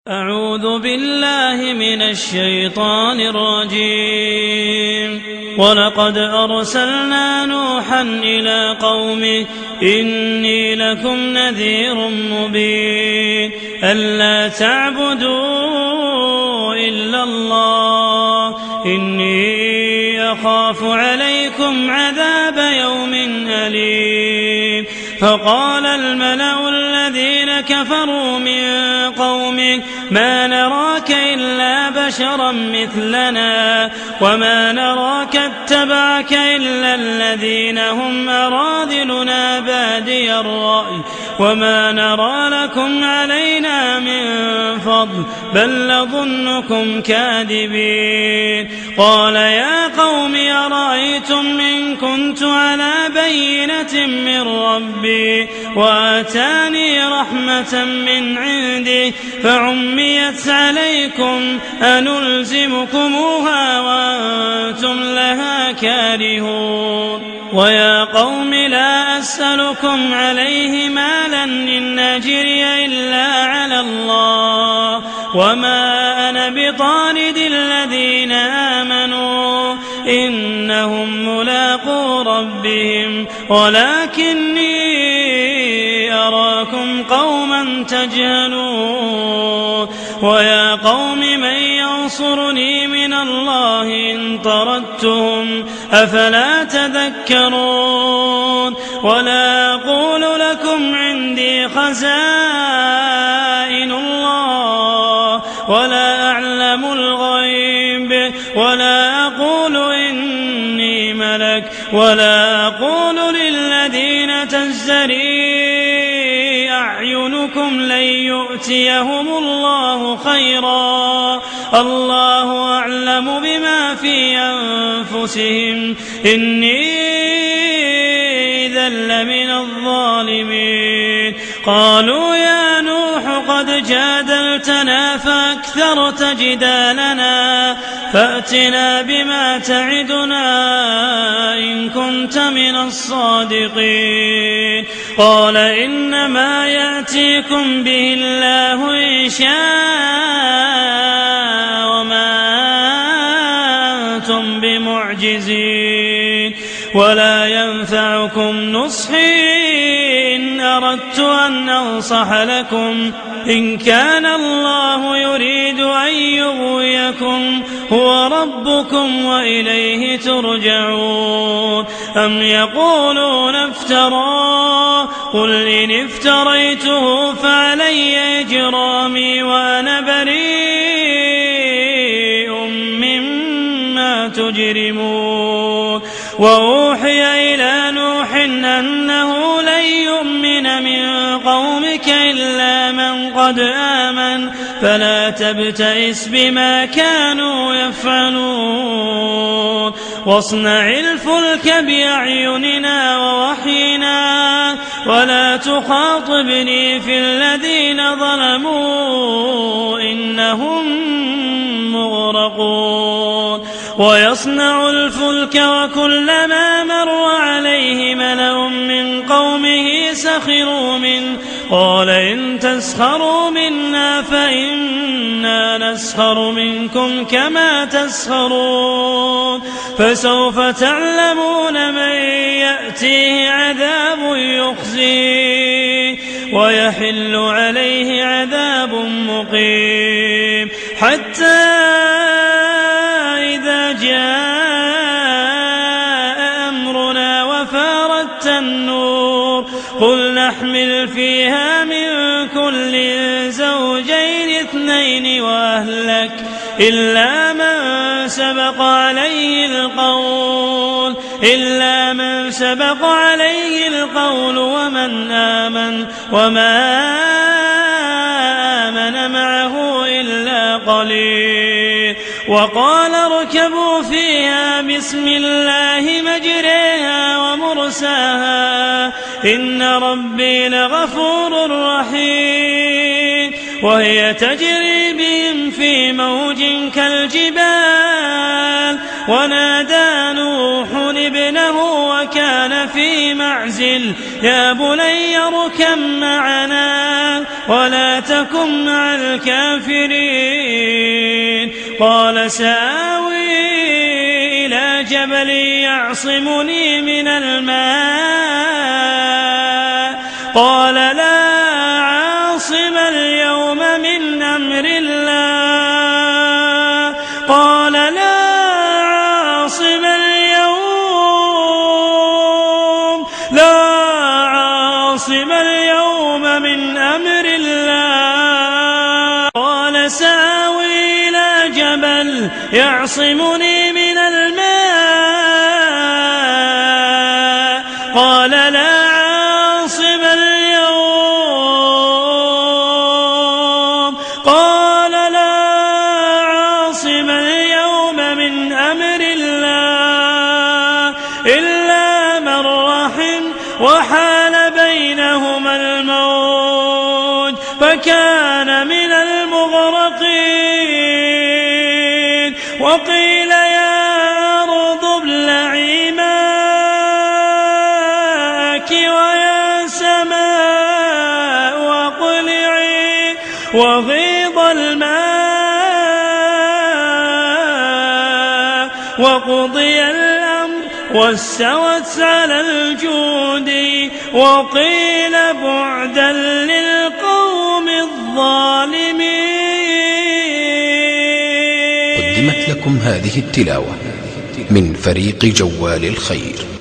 أعوذ بالله من الشيطان الرجيم. ولقد أرسلنا نوحا إلى قومه إني لكم نذير مبين ألا تعبدوا إلا الله إني أخاف عليكم عذاب يوم أليم. فقال الملأ الذين كفروا من قومه ما نراك إلا بشرا مثلنا وما نراك اتبعك إلا الذين هم أراذلنا بادي الرأي وما نرى لكم علينا من فضل بل نظنكم كاذبين. قال يا قوم أرأيتم إن كنت على بينة من ربي وآتاني رحمة من عنده فعميت عليكم أنلزمكموها وأنتم لها كارهون. ويا قوم لا أسألكم عليه مالا إن أجري إلا على الله وما أنا بطارد الذين آمنوا إنهم ملاقو ربهم ولكني أراكم قوما تجهلون. ويا قوم من ينصرني من الله إن طردتهم أفلا تذكرون. ولا أقول لكم عندي خزائن الله ولا أعلم الغيب ولا أقول إني ملك ولا أقول للذين تزدري أعينكم لن يؤتيهم الله خيرا الله أعلم بما في أنفسهم إني إذا لمن الظالمين. قالوا يا نوح قد جادلتنا فأكثرت جدالنا فأتنا بما تعدنا إن كنت من الصادقين. قال إنما يأتيكم به الله إن شاء وما أنتم بمعجزين ولا ينفعكم نصحي إن أردت أن أنصح لكم إن كان الله يريد أن يغويكم هو ربكم وإليه ترجعون. أم يقولون افتراه قل إن افتريته فعلي إجرامي وأنا بريء مما تجرمون. وأوحي إلى نوح أنه لن يؤمن من قومك إلا من قد آمن فلا تبتئس بما كانوا يفعلون. واصنع الفلك بأعيننا ووحينا ولا تخاطبني في الذين ظلموا إنهم مغرقون. ويصنع الفلك وكلما مر عليه ملأ من قومه سخروا منه قال إن تسخروا منا فإنا نسخر منكم كما تسخرون. فسوف تعلمون من يأتيه عذاب يخزيه ويحل عليه عذاب مقيم. حتى إذا جاء أمرنا وفارت النور قل نحمل فيها من كل زوجين اثنين وأهلك إلا من سبق عليه القول ومن آمن وما آمن معه إلا قليل. وقال اركبوا فيها بسم الله مجريها ومرساها إن ربي لغفور رحيم. وهي تجري بهم في موج كالجبال ونادى نوح ابنه وكان في معزل يا بني اركب معنا ولا تكن مع الكافرين. قال سآوي إلى جبل يعصمني من الماء قال لا عاصم اليوم من أمر الله قال لا عاصم اليوم من أمر الله. قال سآوي إلى جبل يعصمني من الماء قال لا عاصم اليوم من أمر الله إلا من رحم وحال بينهما الموج فكان من المغرقين. وقيل يا أرض ابلعي ماءك ويا سماء أقلعي وغيض الماء وقضي الأمر واستوت على الجود وقيل بعدا للقوم الظالمين. قدمت لكم هذه التلاوة من فريق جوال الخير.